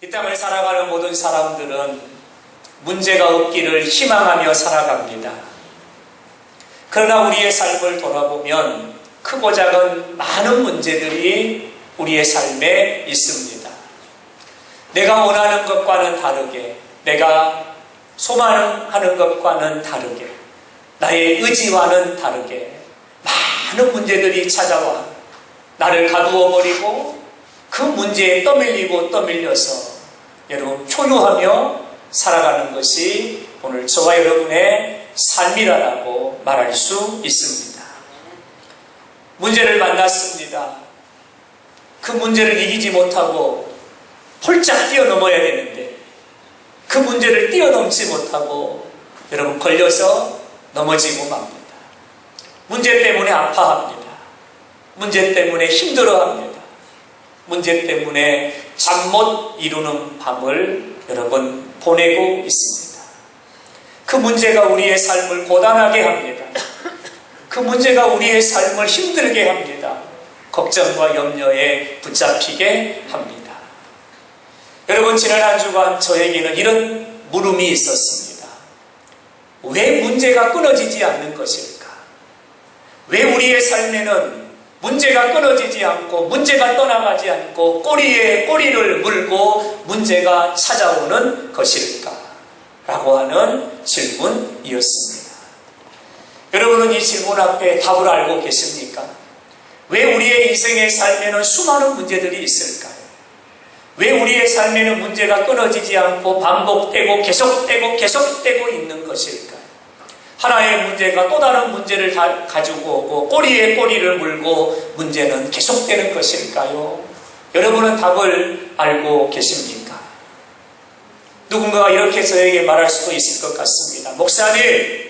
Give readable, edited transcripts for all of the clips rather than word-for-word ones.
이 땅을 살아가는 모든 사람들은 문제가 없기를 희망하며 살아갑니다. 그러나 우리의 삶을 돌아보면 크고 작은 많은 문제들이 우리의 삶에 있습니다. 내가 원하는 것과는 다르게, 내가 소망하는 것과는 다르게, 나의 의지와는 다르게 많은 문제들이 찾아와 나를 가두어 버리고 그 문제에 떠밀려서 여러분 초조하며 살아가는 것이 오늘 저와 여러분의 삶이라고 말할 수 있습니다. 문제를 만났습니다. 그 문제를 이기지 못하고 폴짝 뛰어넘어야 되는데 그 문제를 뛰어넘지 못하고 여러분 걸려서 넘어지고 맙니다. 문제 때문에 아파합니다. 문제 때문에 힘들어합니다. 문제 때문에 잠 못 이루는 밤을 여러분 보내고 있습니다. 그 문제가 우리의 삶을 고단하게 합니다. 그 문제가 우리의 삶을 힘들게 합니다. 걱정과 염려에 붙잡히게 합니다. 여러분, 지난 한 주간 저에게는 이런 물음이 있었습니다. 왜 문제가 끊어지지 않는 것일까? 왜 우리의 삶에는 문제가 끊어지지 않고 문제가 떠나가지 않고 꼬리에 꼬리를 물고 문제가 찾아오는 것일까? 라고 하는 질문이었습니다. 여러분은 이 질문 앞에 답을 알고 계십니까? 왜 우리의 인생의 삶에는 수많은 문제들이 있을까요? 왜 우리의 삶에는 문제가 끊어지지 않고 반복되고 계속되고 있는 것일까요? 하나의 문제가 또 다른 문제를 가지고 오고 꼬리에 꼬리를 물고 문제는 계속되는 것일까요? 여러분은 답을 알고 계십니까? 누군가가 이렇게 저에게 말할 수도 있을 것 같습니다. 목사님,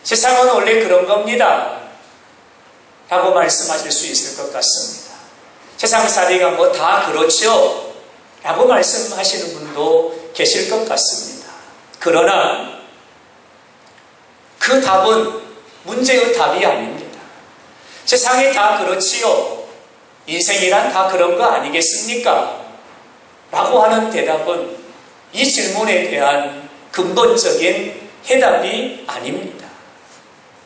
세상은 원래 그런 겁니다. 라고 말씀하실 수 있을 것 같습니다. 세상살이가 뭐 다 그렇죠? 라고 말씀하시는 분도 계실 것 같습니다. 그러나 그 답은 문제의 답이 아닙니다. 세상이 다 그렇지요. 인생이란 다 그런 거 아니겠습니까? 라고 하는 대답은 이 질문에 대한 근본적인 해답이 아닙니다.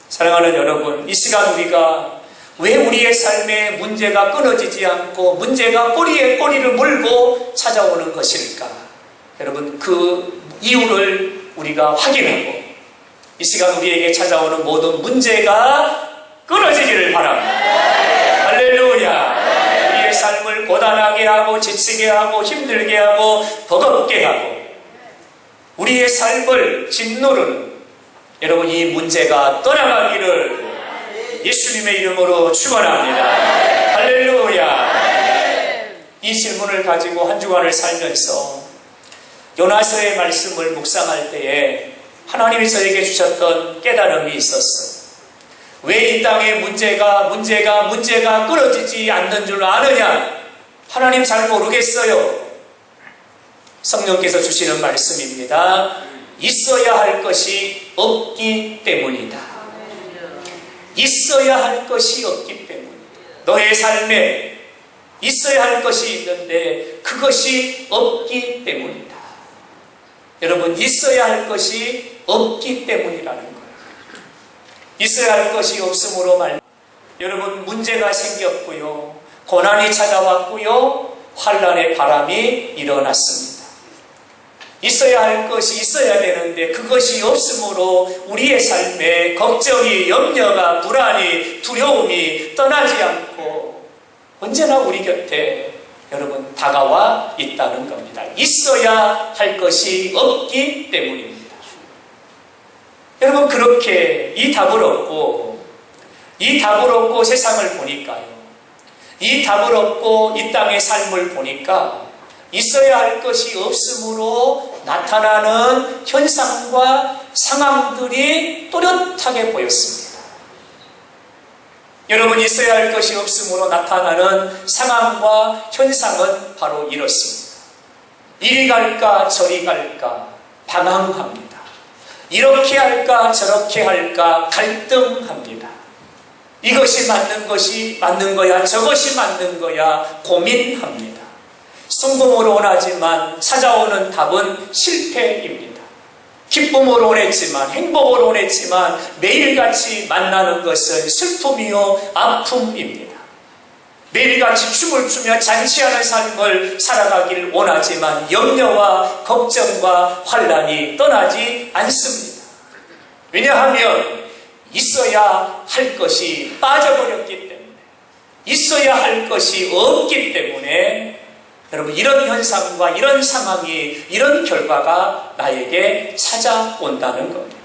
사랑하는 여러분, 이 시간 우리가 왜 우리의 삶에 문제가 끊어지지 않고 문제가 꼬리에 꼬리를 물고 찾아오는 것일까? 여러분, 그 이유를 우리가 확인하고 이 시간 우리에게 찾아오는 모든 문제가 끊어지기를 바랍니다. 할렐루야! 우리의 삶을 고단하게 하고 지치게 하고 힘들게 하고 버겁게 하고 우리의 삶을 짓누르는 여러분, 이 문제가 떠나가기를 예수님의 이름으로 축원합니다. 할렐루야! 이 질문을 가지고 한 주간을 살면서 요나서의 말씀을 묵상할 때에 하나님이 저에게 주셨던 깨달음이 있었어요. 왜 이 땅에 문제가 끊어지지 않는 줄 아느냐? 하나님 잘 모르겠어요. 성령께서 주시는 말씀입니다. 있어야 할 것이 없기 때문이다. 있어야 할 것이 없기 때문이다. 너의 삶에 있어야 할 것이 있는데 그것이 없기 때문이다. 여러분, 있어야 할 것이 없기 때문이라는 거예요. 있어야 할 것이 없음으로 여러분, 문제가 생겼고요. 고난이 찾아왔고요. 환난의 바람이 일어났습니다. 있어야 할 것이 있어야 되는데 그것이 없으므로 우리의 삶에 걱정이, 염려가, 불안이, 두려움이 떠나지 않고 언제나 우리 곁에 여러분 다가와 있다는 겁니다. 있어야 할 것이 없기 때문입니다. 여러분, 그렇게 이 답을 얻고 세상을 보니까요. 이 답을 얻고 이 땅의 삶을 보니까 있어야 할 것이 없으므로 나타나는 현상과 상황들이 또렷하게 보였습니다. 여러분, 있어야 할 것이 없으므로 나타나는 상황과 현상은 바로 이렇습니다. 이리 갈까 저리 갈까 방황합니다. 이렇게 할까 저렇게 할까 갈등합니다. 이것이 맞는 것이 맞는 거야, 저것이 맞는 거야 고민합니다. 순금으로 원하지만 찾아오는 답은 실패입니다. 기쁨으로 원했지만, 행복으로 원했지만 매일같이 만나는 것은 슬픔이요 아픔입니다. 매일같이 춤을 추며 잔치하는 삶을 살아가길 원하지만 염려와 걱정과 환란이 떠나지 않습니다. 왜냐하면 있어야 할 것이 빠져버렸기 때문에, 있어야 할 것이 없기 때문에 여러분, 이런 현상과 이런 상황이, 이런 결과가 나에게 찾아온다는 겁니다.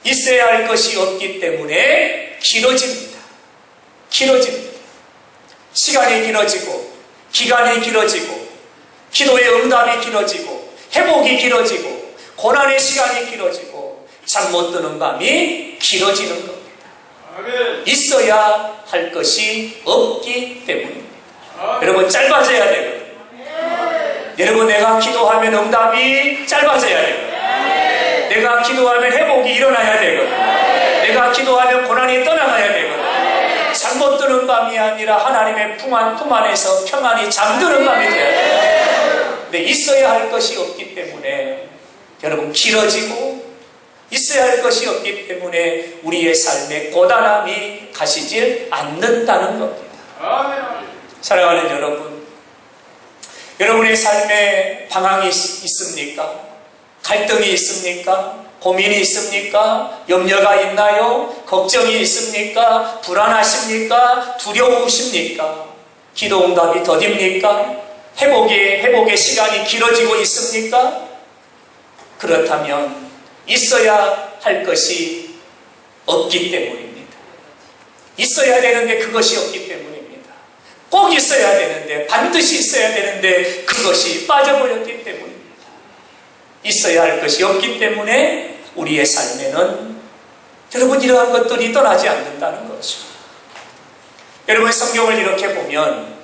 있어야 할 것이 없기 때문에 길어집니다. 길어집니다. 시간이 길어지고, 기간이 길어지고, 기도의 응답이 길어지고, 회복이 길어지고, 고난의 시간이 길어지고, 잠 못 드는 밤이 길어지는 겁니다. 있어야 할 것이 없기 때문입니다. 여러분, 짧아져야 되거든요. 여러분, 내가 기도하면 응답이 짧아져야 되거든요. 내가 기도하면 회복이 일어나야 되거든요. 내가 기도하면 고난이 떠나가야 되거든요. 잠 못 드는 밤이 아니라 하나님의 품 안에서 평안히 잠드는 밤이 돼야 돼요. 근데 있어야 할 것이 없기 때문에 여러분, 길어지고, 있어야 할 것이 없기 때문에 우리의 삶에 고단함이 가시질 않는다는 겁니다. 사랑하는 여러분, 여러분의 삶에 방황이 있습니까? 갈등이 있습니까? 고민이 있습니까? 염려가 있나요? 걱정이 있습니까? 불안하십니까? 두려우십니까? 기도 응답이 더딥니까? 회복의 시간이 길어지고 있습니까? 그렇다면 있어야 할 것이 없기 때문입니다. 있어야 되는데 그것이 없기 때문입니다. 꼭 있어야 되는데, 반드시 있어야 되는데 그것이 빠져버렸기 때문입니다. 있어야 할 것이 없기 때문에 우리의 삶에는 여러분, 이러한 것들이 떠나지 않는다는 거죠. 여러분, 성경을 이렇게 보면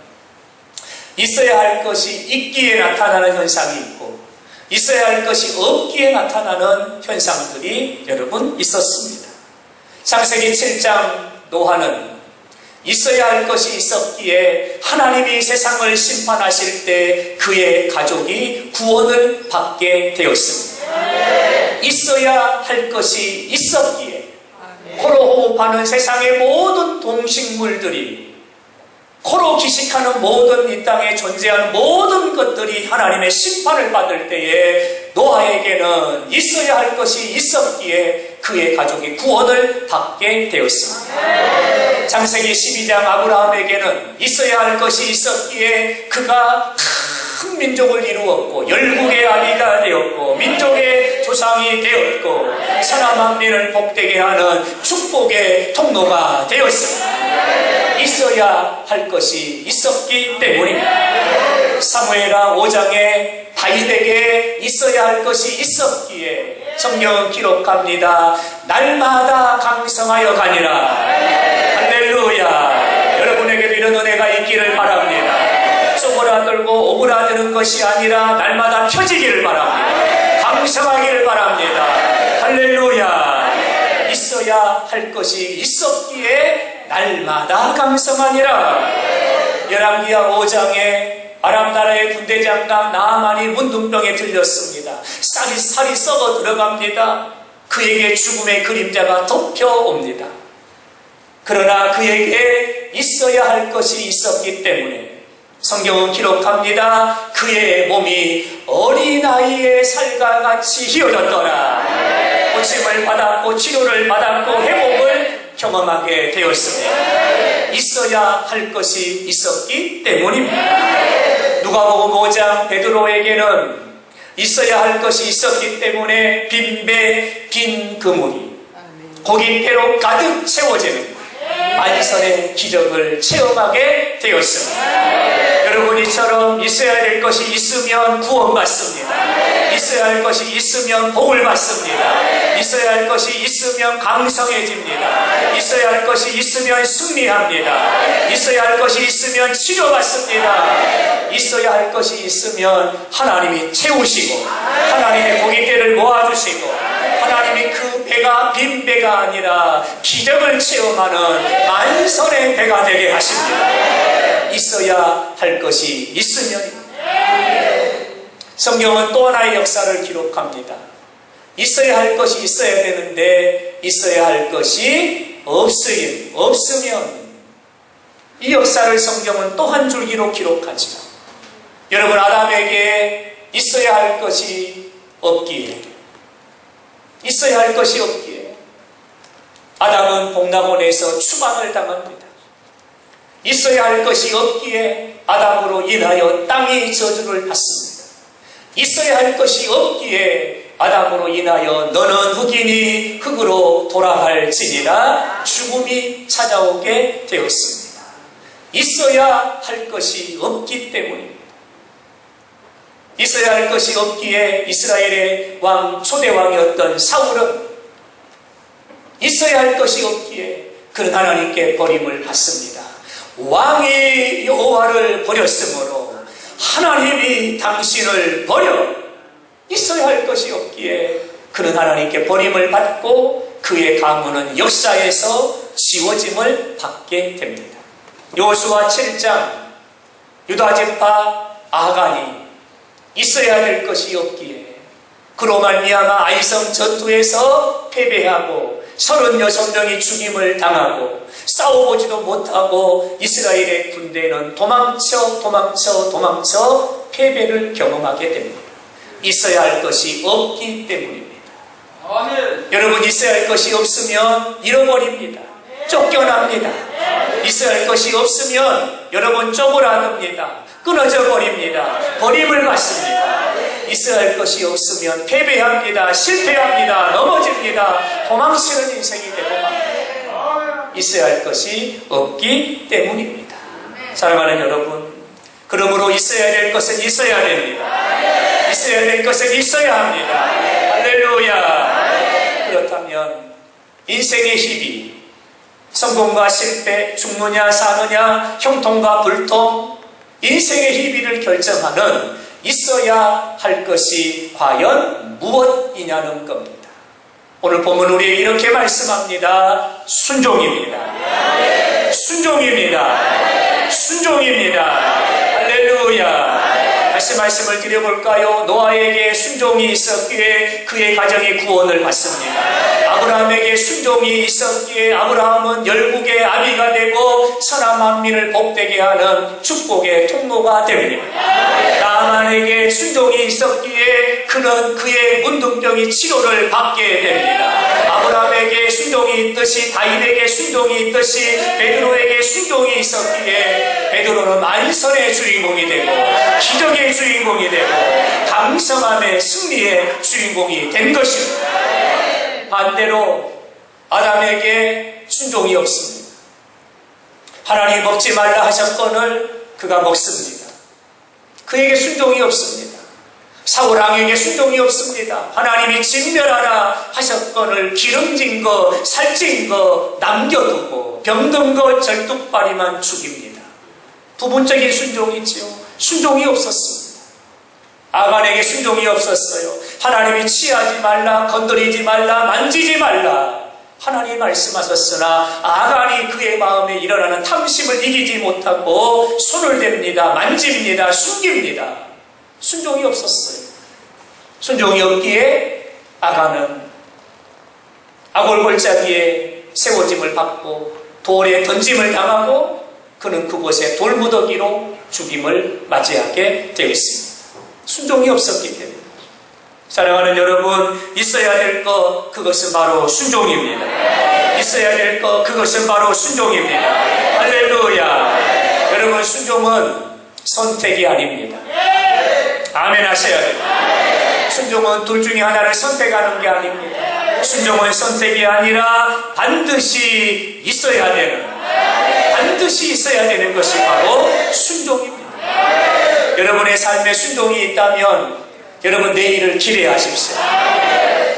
있어야 할 것이 있기에 나타나는 현상이 있고, 있어야 할 것이 없기에 나타나는 현상들이 여러분 있었습니다. 창세기 7장 노아는 있어야 할 것이 있었기에 하나님이 세상을 심판하실 때 그의 가족이 구원을 받게 되었습니다. 있어야 할 것이 있었기에 코로 호흡하는 세상의 모든 동식물들이, 코로 기식하는 모든 이 땅에 존재하는 모든 것들이 하나님의 심판을 받을 때에 노아에게는 있어야 할 것이 있었기에 그의 가족이 구원을 받게 되었습니다. 창세기 12장 아브라함에게는 있어야 할 것이 있었기에 그가 큰 민족을 이루었고 열국의 아비가 되었고 민족의 조상이 되었고 사람 만민을 복되게 하는 축복의 통로가 되었습니다. 있어야 할 것이 있었기 때문입니다. 사무엘하 5장에 다윗에게 있어야 할 것이 있었기에 성경은 기록합니다. 날마다 강성하여 가니라. 할렐루야. 여러분에게도 이런 은혜가 있기를 바랍니다. 쪼그라들고 오그라드는 것이 아니라 날마다 펴지기를 바랍니다. 강성하기를 바랍니다. 할렐루야. 있어야 할 것이 있었기에 날마다 강성하니라. 열왕기하 5장에 아람 나라의 군대 장관 나아만이 문둥병에 들렸습니다. 살이 썩어 들어갑니다. 그에게 죽음의 그림자가 덮여옵니다. 그러나 그에게 있어야 할 것이 있었기 때문에 성경은 기록합니다. 그의 몸이 어린아이의 살과 같이 휘어졌더라. 고침을 받았고 치료를 받았고 회복을 경험하게 되었습니다. 있어야 할 것이 있었기 때문입니다. 누가복음 5장 베드로에게는 있어야 할 것이 있었기 때문에 빈 배, 빈 그물이 고깃배로 가득 채워지는 안선의 기적을 체험하게 되었습니다. 여러분, 이처럼 있어야 될 것이 있으면 구원받습니다. 있어야 할 것이 있으면 복을 받습니다. 있어야 할 것이 있으면 강성해집니다. 있어야 할 것이 있으면 승리합니다. 있어야 할 것이 있으면 치료받습니다. 있어야 할 것이 있으면 하나님이 채우시고 하나님의 고깃대를 모아주시고 하나님이 그 배가 빈 배가 아니라 기적을 체험하는 만선의 배가 되게 하십니다. 있어야 할 것이 있으면 성경은 또 하나의 역사를 기록합니다. 있어야 할 것이 있어야 되는데 있어야 할 것이 없으면 이 역사를 성경은 또 한 줄기로 기록하죠. 여러분, 아담에게 있어야 할 것이 없기에 아담은 복락원에서 추방을 당합니다. 있어야 할 것이 없기에 아담으로 인하여 땅이 저주를 받습니다. 있어야 할 것이 없기에 아담으로 인하여 너는 흑인이 흙으로 돌아갈지니라 죽음이 찾아오게 되었습니다. 있어야 할 것이 없기 때문입니다. 있어야 할 것이 없기에 이스라엘의 초대 왕이었던 사울은 있어야 할 것이 없기에 그는 하나님께 버림을 받습니다. 왕이 여호와를 버렸으므로 하나님이 당신을 버려. 있어야 할 것이 없기에 그는 하나님께 버림을 받고 그의 가문은 역사에서 지워짐을 받게 됩니다. 여호수아 7장 유다지파 아간이 있어야 될 것이 없기에 그로 말미암아 아이성 전투에서 패배하고 36명이 죽임을 당하고 싸워보지도 못하고 이스라엘의 군대는 도망쳐 패배를 경험하게 됩니다. 있어야 할 것이 없기 때문입니다. 아멘. 여러분, 있어야 할 것이 없으면 잃어버립니다. 쫓겨납니다. 있어야 할 것이 없으면 여러분 쪼그라듭니다. 끊어져 버립니다. 버림을 받습니다. 있어야 할 것이 없으면 패배합니다. 실패합니다. 넘어집니다. 도망치는 인생이 되고 맙니다. 있어야 할 것이 없기 때문입니다. 사랑하는 여러분, 그러므로 있어야 될 것은 있어야 됩니다. 있어야 될 것은 있어야 합니다. 할렐루야. 그렇다면 인생의 희비, 성공과 실패, 죽느냐 사느냐, 형통과 불통, 인생의 희비를 결정하는 있어야 할 것이 과연 무엇이냐는 겁니다. 오늘 본문 우리에게 이렇게 말씀합니다. 순종입니다. 순종입니다. 순종입니다. 할렐루야. 다시 말씀을 드려볼까요? 노아에게 순종이 있었기에 그의 가정이 구원을 받습니다. 아브라함에게 순종이 있었기에 아브라함은 열국의 아비가 되고 천하 만민을 복되게 하는 축복의 통로가 됩니다. 나아만에게 순종이 있었기에 그는 그의 문둥병이 치료를 받게 됩니다. 아브라함에게 순종이 있듯이 다윗에게 순종이 있듯이 베드로에게 순종이 있었기에 베드로는 만선의 주인공이 되고 기적의 주인공이 되고 강성함의 승리의 주인공이 된 것입니다. 반대로 아담에게 순종이 없습니다. 하나님 먹지 말라 하셨거늘 그가 먹습니다. 그에게 순종이 없습니다. 사울 왕에게 순종이 없습니다. 하나님이 진멸하라 하셨거늘 기름진 거, 살찐 거 남겨두고 병든 거 절뚝발이만 죽입니다. 부분적인 순종이지요. 순종이 없었습니다. 아간에게 순종이 없었어요. 하나님이 취하지 말라, 건드리지 말라, 만지지 말라 하나님이 말씀하셨으나 아간이 그의 마음에 일어나는 탐심을 이기지 못하고 손을 댑니다. 만집니다. 숨깁니다. 순종이 없었어요. 순종이 없기에 아간은 아골골짜기에 세워짐을 받고 돌에 던짐을 당하고 그는 그곳에 돌무더기로 죽임을 맞이하게 되어 있습니다. 순종이 없었기 때문에. 사랑하는 여러분, 있어야 될 것, 그것은 바로 순종입니다. 있어야 될 것, 그것은 바로 순종입니다. 할렐루야. 여러분, 순종은 선택이 아닙니다. 아멘 하셔야 됩니다. 순종은 둘 중에 하나를 선택하는 게 아닙니다. 순종은 선택이 아니라 반드시 있어야 되는, 반드시 있어야 되는 것이 바로 순종입니다. 여러분의 삶에 순종이 있다면 여러분 내일을 기대하십시오.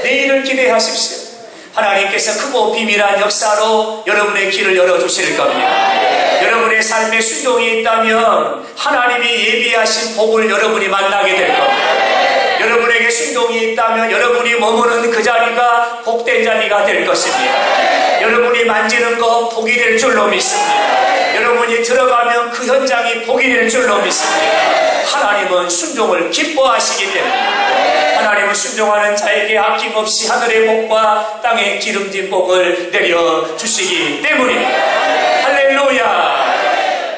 내일을 기대하십시오. 하나님께서 크고 비밀한 역사로 여러분의 길을 열어주실 겁니다. 여러분의 삶에 순종이 있다면 하나님이 예비하신 복을 여러분이 만나게 될 겁니다. 여러분에게 순종이 있다면 여러분이 머무는 그 자리가 복된 자리가 될 것입니다. 여러분이 만지는 거 복이 될 줄로 믿습니다. 여러분이 들어가면 그 현장이 복이 될 줄로 믿습니다. 하나님은 순종을 기뻐하시기 때문에 하나님은 순종하는 자에게 아낌없이 하늘의 복과 땅의 기름진 복을 내려주시기 때문입니다. 할렐루야.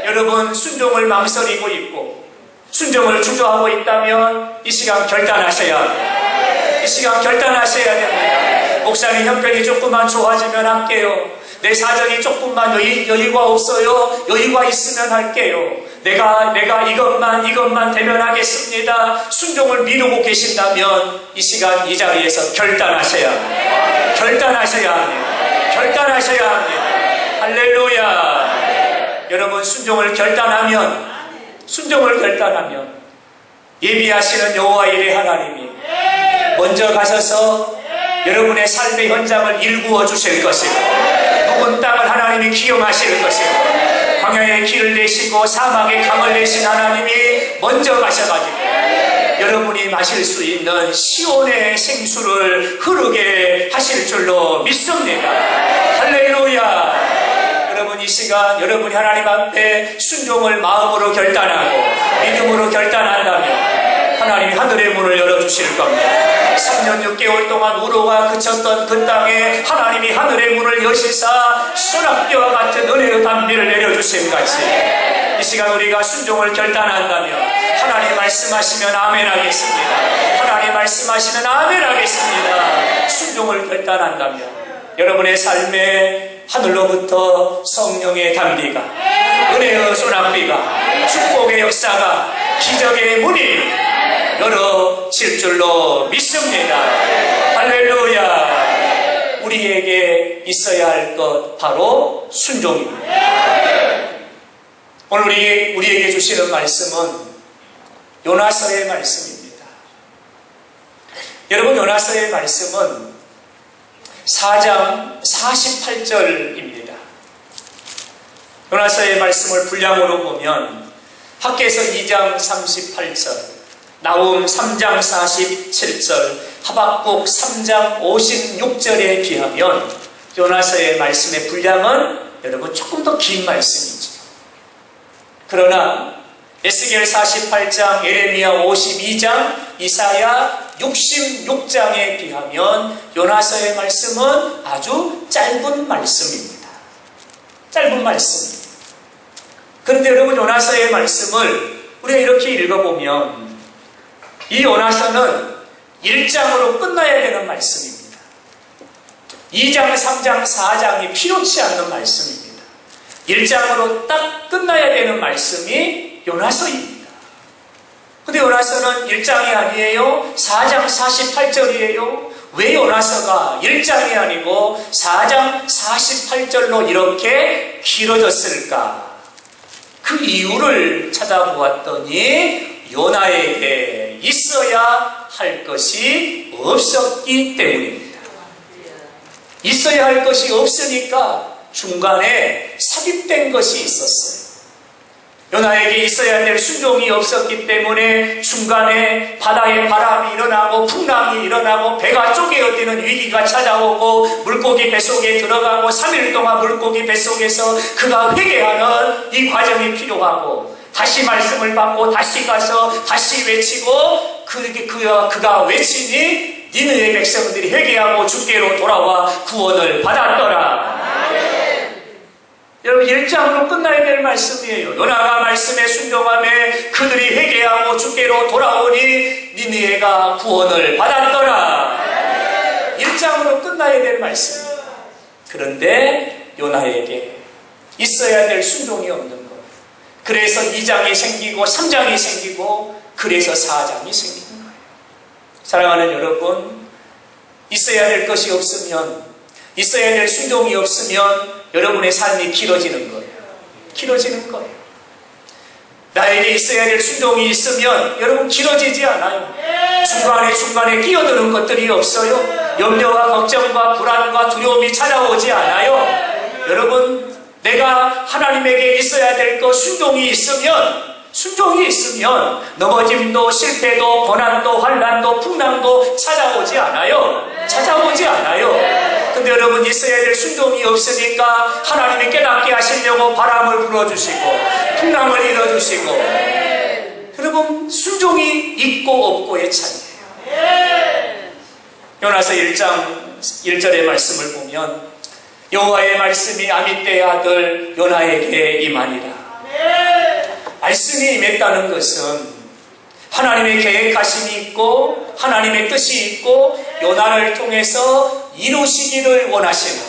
여러분 순종을 망설이고 있고 순종을 주저하고 있다면 이 시간 결단하셔야 합니다. 이 시간 결단하셔야 됩니다. 목사님 형편이 조금만 좋아지면 할게요. 내 사정이 조금만 여유가 없어요. 여유가 있으면 할게요. 내가 이것만 되면 하겠습니다. 순종을 미루고 계신다면 이 시간 이 자리에서 결단하셔야 합니다. 결단하셔야 합니다. 결단하셔야 합니다. 할렐루야. 여러분 순종을 결단하면 예비하시는 여호와 일의 하나님이 먼저 가셔서 여러분의 삶의 현장을 일구어 주실 것이고 묵은 땅을 하나님이 기용하실 것이고 광야의 길을 내시고 사막의 강을 내신 하나님이 먼저 가셔가지고 여러분이 마실 수 있는 시온의 생수를 흐르게 하실 줄로 믿습니다. 할렐루야. 여러분 이 시간 여러분이 하나님 앞에 순종을 마음으로 결단하고 믿음으로 결단한다면 하나님이 하늘의 문을 열어주실 겁니다. 3년 6개월 동안 우로가 그쳤던 그 땅에 하나님이 하늘의 문을 여시사 소낙비와 같은 은혜의 담비를 내려주심 같이 이 시간 우리가 순종을 결단한다면 하나님 말씀하시면 아멘 하겠습니다. 하나님 말씀하시면 아멘 하겠습니다. 순종을 결단한다면 여러분의 삶에 하늘로부터 성령의 담비가 은혜의 소낙비가 축복의 역사가 기적의 문이 열어질 줄로 믿습니다. 할렐루야. 우리에게 있어야 할 것 바로 순종입니다. 오늘 우리에게 주시는 말씀은 요나서의 말씀입니다. 여러분 요나서의 말씀은 4장 48절입니다. 요나서의 말씀을 분량으로 보면 학개서 2장 38절, 나훔 3장 47절, 하박국 3장 56절에 비하면 요나서의 말씀의 분량은 여러분 조금 더 긴 말씀이죠. 그러나 에스겔 48장, 예레미야 52장, 이사야 66장에 비하면 요나서의 말씀은 아주 짧은 말씀입니다. 짧은 말씀입니다. 그런데 여러분 요나서의 말씀을 우리가 이렇게 읽어보면 이 요나서는 1장으로 끝나야 되는 말씀입니다. 2장, 3장, 4장이 필요치 않는 말씀입니다. 1장으로 딱 끝나야 되는 말씀이 요나서입니다. 근데 요나서는 1장이 아니에요. 4장 48절이에요. 왜 요나서가 1장이 아니고 4장 48절로 이렇게 길어졌을까? 그 이유를 찾아보았더니 요나에게 있어야 할 것이 없었기 때문입니다. 있어야 할 것이 없으니까 중간에 삽입된 것이 있었어요. 요나에게 있어야 될 순종이 없었기 때문에 중간에 바다에 바람이 일어나고 풍랑이 일어나고 배가 쪼개어지는 위기가 찾아오고 물고기 뱃속에 들어가고 3일 동안 물고기 뱃속에서 그가 회개하는 이 과정이 필요하고 다시 말씀을 받고 다시 가서 다시 외치고 그가 외치니 니느웨 백성들이 회개하고 주께로 돌아와 구원을 받았더라. 여러분 1장으로 끝나야 될 말씀이에요. 요나가 말씀에 순종하며 그들이 회개하고 주께로 돌아오니 니느웨가 구원을 받았더라. 1장으로 끝나야 될 말씀이에요. 그런데 요나에게 있어야 될 순종이 없는 것. 그래서 2장이 생기고 3장이 생기고 그래서 4장이 생기는 거예요. 사랑하는 여러분, 있어야 될 것이 없으면, 있어야 될 순종이 없으면 여러분의 삶이 길어지는 거예요. 길어지는 거예요. 나에게 있어야 될 순종이 있으면 여러분 길어지지 않아요. 중간에 끼어드는 것들이 없어요. 염려와 걱정과 불안과 두려움이 찾아오지 않아요. 여러분 내가 하나님에게 있어야 될 것 순종이 있으면 순종이 있으면 넘어짐도 실패도 고난도 환난도 풍랑도 찾아오지 않아요. 찾아오지 않아요. 근데 여러분 있어야 될 순종이 없으니까 하나님이 깨닫게 하시려고 바람을 불어주시고 풍랑을 일어주시고 여러분 순종이 있고 없고의 차이예요. 요나서 1장 1절의 말씀을 보면 여호와의 말씀이 아미떼의 아들 요나에게 임하니라. 말씀이 임했다는 것은 하나님의 계획하심이 있고 하나님의 뜻이 있고 요나를 통해서 이루시기를 원하시는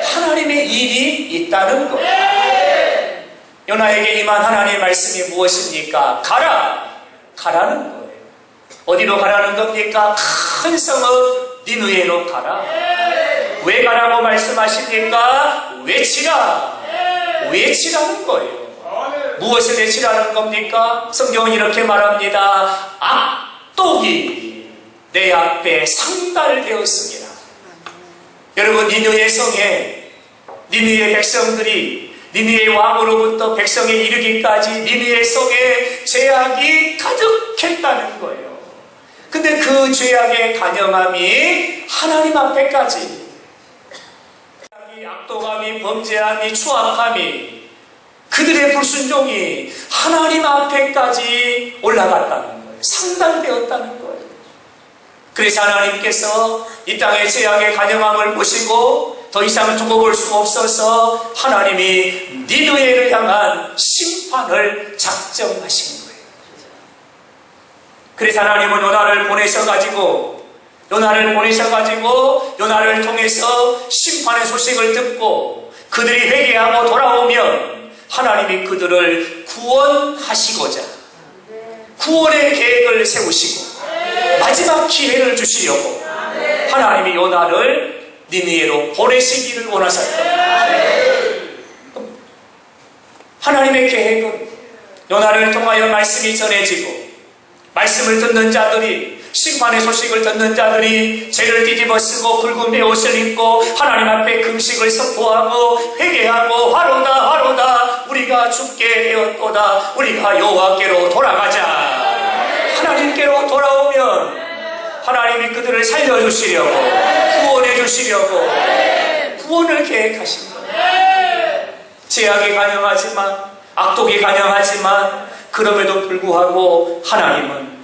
하나님의 일이 있다는 것. 요나에게 임한 하나님의 말씀이 무엇입니까? 가라! 가라는 거예요. 어디로 가라는 겁니까? 큰 성읍 니느웨로 가라. 왜 가라고 말씀하십니까? 외치라! 외치라는 거예요. 무엇을 외치라는 겁니까? 성경은 이렇게 말합니다. 악독이 내 앞에 상달되었습니다. 여러분 니느웨 성에 니느웨 백성들이 니느웨 왕으로부터 백성에 이르기까지 니느웨 성에 죄악이 가득했다는 거예요. 근데 그 죄악의 간영함이 하나님 앞에까지 악독함이 범죄함이 추악함이 그들의 불순종이 하나님 앞에까지 올라갔다는 거예요. 상달되었다는 거예요. 그래서 하나님께서 이 땅의 죄악의 간영함을 보시고 더 이상 두고 볼 수 없어서 하나님이 니느웨를 향한 심판을 작정하신 거예요. 그래서 하나님은 요나를 보내셔가지고 요나를 통해서 심판의 소식을 듣고 그들이 회개하고 돌아오면 하나님이 그들을 구원하시고자 구원의 계획을 세우시고 마지막 기회를 주시려고 하나님이 요나를 니느웨로 보내시기를 원하셨다. 하나님의 계획은 요나를 통하여 말씀이 전해지고 말씀을 듣는 자들이 심판의 소식을 듣는 자들이 죄를 뒤집어쓰고 굵은 베옷을 입고 하나님 앞에 금식을 선포하고 회개하고 화로다 우리가 죽게 되었도다. 우리가 여호와께로 돌아가자. 하나님께로 돌아오면 하나님이 그들을 살려주시려고 구원해 주시려고 구원을 계획하신 거예요. 죄악이 간영하지만 악독이 간영하지만 그럼에도 불구하고 하나님은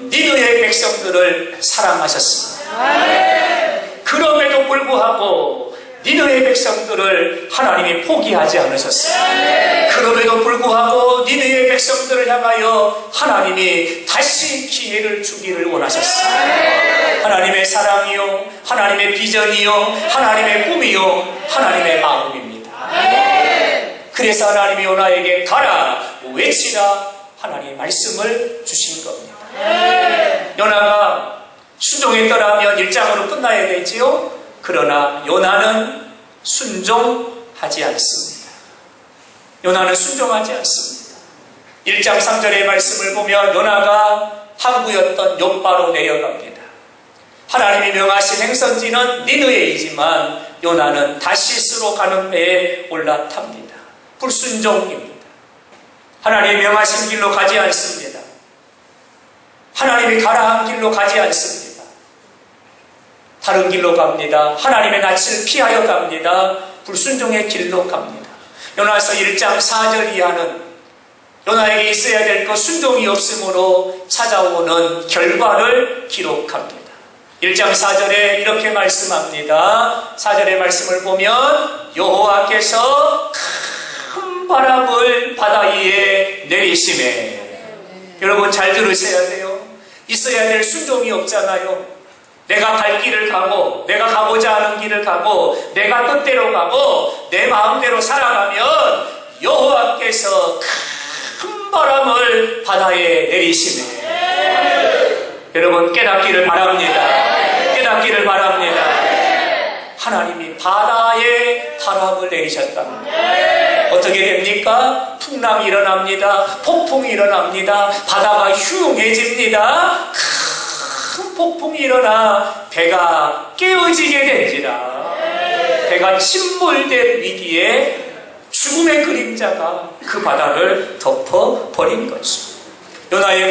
니느웨 백성들을 사랑하셨습니다. 그럼에도 불구하고 니느웨 백성들을 하나님이 포기하지 않으셨습니다. 그럼에도 불구하고 니느웨 백성들을 향하여 하나님이 다시 기회를 주기를 원하셨습니다. 하나님의 사랑이요, 하나님의 비전이요, 하나님의 꿈이요, 하나님의 마음입니다. 그래서 하나님이 요나에게 가라, 외치라 하나님의 말씀을 주신 겁니다. 요나가 순종했더라면 1장으로 끝나야 되지요. 그러나 요나는 순종하지 않습니다. 요나는 순종하지 않습니다. 1장 3절의 말씀을 보면 요나가 항구였던 욥바로 내려갑니다. 하나님이 명하신 행선지는 니느웨이지만 요나는 다시스로 가는 배에 올라탑니다. 불순종입니다. 하나님이 명하신 길로 가지 않습니다. 하나님이 가라 한 길로 가지 않습니다. 다른 길로 갑니다. 하나님의 낯을 피하여 갑니다. 불순종의 길로 갑니다. 요나서 1장 4절 이하는 요나에게 있어야 될 것 순종이 없으므로 찾아오는 결과를 기록합니다. 1장 4절에 이렇게 말씀합니다. 4절의 말씀을 보면 여호와께서 큰 바람을 바다 위에 내리시매. 여러분 잘 들으셔야 돼요. 있어야 될 순종이 없잖아요. 내가 갈 길을 가고 내가 가고자 하는 길을 가고 내가 뜻대로 가고 내 마음대로 살아가면 여호와께서 큰 바람을 바다에 내리시네. 여러분 깨닫기를 바랍니다. 깨닫기를 바랍니다. 하나님이 바다에 바람을 내리셨답니다. 어떻게 됩니까? 풍랑이 일어납니다. 폭풍이 일어납니다. 바다가 흉해집니다. 큰 폭풍이 일어나 배가 깨어지게 된지라. 배가 침몰될 위기에 죽음의 그림자가 그 바다를 덮어버린 거죠. 요나의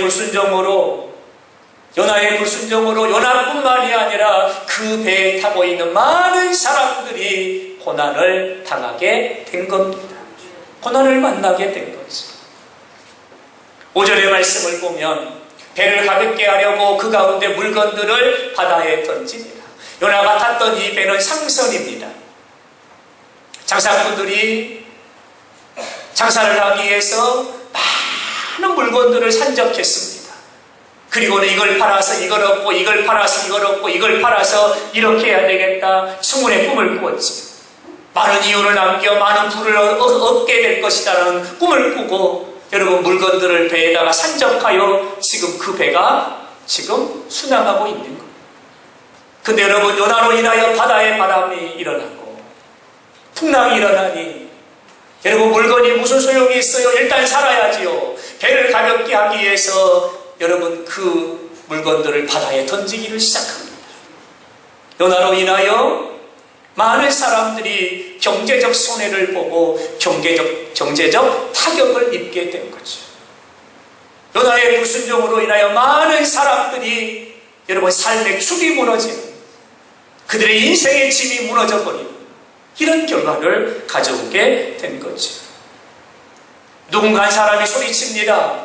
불순종으로 요나뿐만이 아니라 그 배에 타고 있는 많은 사람들이 고난을 당하게 된 겁니다. 고난을 만나게 된 거죠. 5절의 말씀을 보면 배를 가볍게 하려고 그 가운데 물건들을 바다에 던집니다. 요나가 탔던 이 배는 상선입니다. 장사꾼들이 장사를 하기 위해서 많은 물건들을 산적했습니다. 그리고는 이걸 팔아서 이걸 얻고 이걸 팔아서 이걸 얻고 이걸 팔아서 이렇게 해야 되겠다. 수문의 꿈을 꾸었지. 많은 이윤을 남겨 많은 부를 얻게 될 것이다라는 꿈을 꾸고 여러분 물건들을 배에다가 산적하여 지금 그 배가 지금 순항하고 있는 거예요. 근데 여러분 요나로 인하여 바다에 바람이 일어나고 풍랑이 일어나니 여러분 물건이 무슨 소용이 있어요? 일단 살아야지요. 배를 가볍게 하기 위해서 여러분 그 물건들을 바다에 던지기를 시작합니다. 요나로 인하여 많은 사람들이 경제적 손해를 보고 경제적 타격을 입게 된 거죠. 요나의 불순종으로 인하여 많은 사람들이 여러분 삶의 축이 무너지는 그들의 인생의 짐이 무너져 버리는 이런 결과를 가져오게 된 거죠. 누군가 한 사람이 소리칩니다.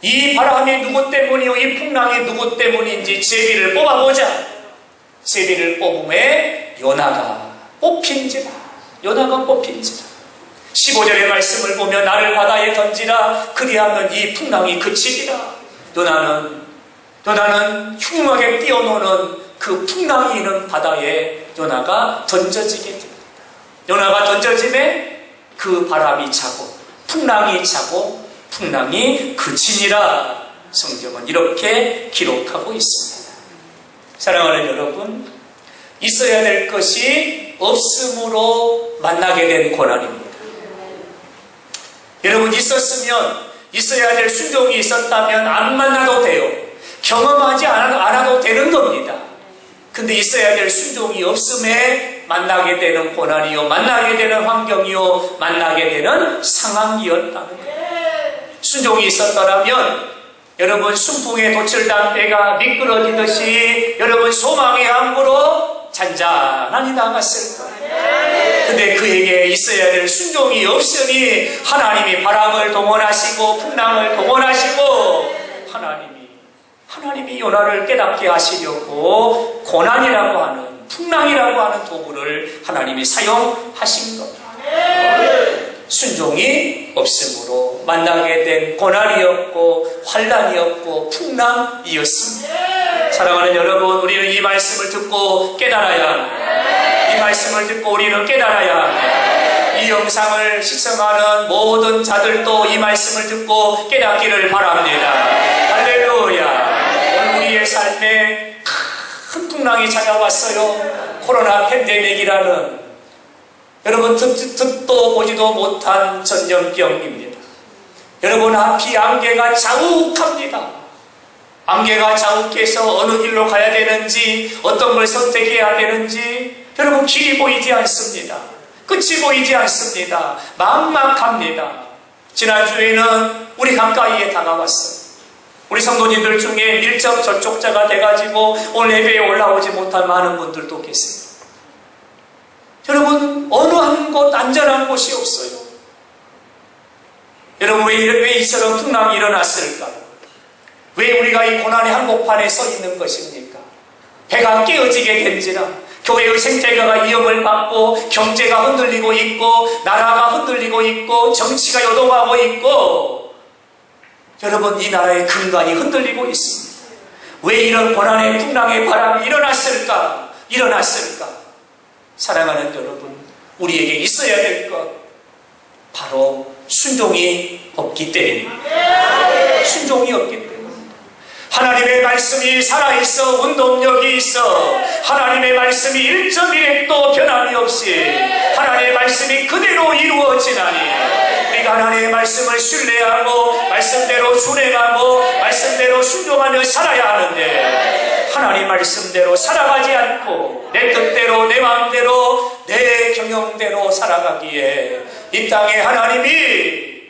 이 바람이 누구 때문이요? 이 풍랑이 누구 때문인지 제비를 뽑아보자. 제비를 뽑음에 요나가 뽑힌지라. 15절의 말씀을 보면 나를 바다에 던지라. 그리하면 이 풍랑이 그치리라. 요나는 흉하게 뛰어노는 그 풍랑이 있는 바다에 요나가 던져지게 됩니다. 요나가 던져짐에 그 바람이 차고 풍랑이 차고 풍랑이 그치니라. 성경은 이렇게 기록하고 있습니다. 사랑하는 여러분, 있어야 될 것이 없음으로 만나게 된 고난입니다. 여러분 있어야 될 순종이 있었다면 안 만나도 돼요. 경험하지 않아도 되는 겁니다. 근데 있어야 될 순종이 없음에 만나게 되는 고난이요, 만나게 되는 환경이요, 만나게 되는 상황이었다는 거예요. 순종이 있었더라면 여러분 순풍에 도철단 배가 미끄러지듯이 여러분 소망의 항구로 잔잔하니 나갔을 거예요. 근데 그에게 있어야 될 순종이 없으니 하나님이 바람을 동원하시고 풍랑을 동원하시고 하나님이 요나를 깨닫게 하시려고 고난이라고 하는 풍랑이라고 하는 도구를 하나님이 사용하신 겁니다. 순종이 없으므로 만나게 된 고난이었고 환난이었고 풍랑이었습니다. 사랑하는 여러분, 우리는 이 말씀을 듣고 깨달아야 합니다. 이 말씀을 듣고 우리는 깨달아야 합니다. 이 영상을 시청하는 모든 자들도 이 말씀을 듣고 깨닫기를 바랍니다. 할렐루야. 오늘 우리의 삶에 큰 풍랑이 찾아왔어요. 코로나 팬데믹이라는 여러분 듣도 보지도 못한 전염병입니다. 여러분 앞이 안개가 자욱합니다. 안개가 자욱해서 어느 길로 가야 되는지 어떤 걸 선택해야 되는지 여러분 길이 보이지 않습니다. 끝이 보이지 않습니다. 막막합니다. 지난주에는 우리 가까이에 다가왔어요. 우리 성도님들 중에 밀접 접촉자가 돼가지고 오늘 예배에 올라오지 못한 많은 분들도 계세요. 여러분 어느 한 곳 안전한 곳이 없어요. 여러분 왜 이처럼 풍랑이 일어났을까요? 왜 우리가 이 고난의 한복판에 서 있는 것입니까? 배가 깨어지게 된지라 교회의 생태계가 위협을 받고 경제가 흔들리고 있고 나라가 흔들리고 있고 정치가 요동하고 있고 여러분 이 나라의 근간이 흔들리고 있습니다. 왜 이런 고난의 풍랑의 바람이 일어났을까? 사랑하는 여러분, 우리에게 있어야 될 것 바로 순종이 없기 때문입니다. 순종이 없기 때문입니다. 하나님의 말씀이 살아있어 운동력이 있어 하나님의 말씀이 1.1획도 변함이 없이 하나님의 말씀이 그대로 이루어지나니 우리가 하나님의 말씀을 신뢰하고 말씀대로 순행하고 말씀대로 순종하며 살아야 하는데 하나님 말씀대로 살아가지 않고 내 뜻대로 내 마음대로 내 경영대로 살아가기에 이 땅에 하나님이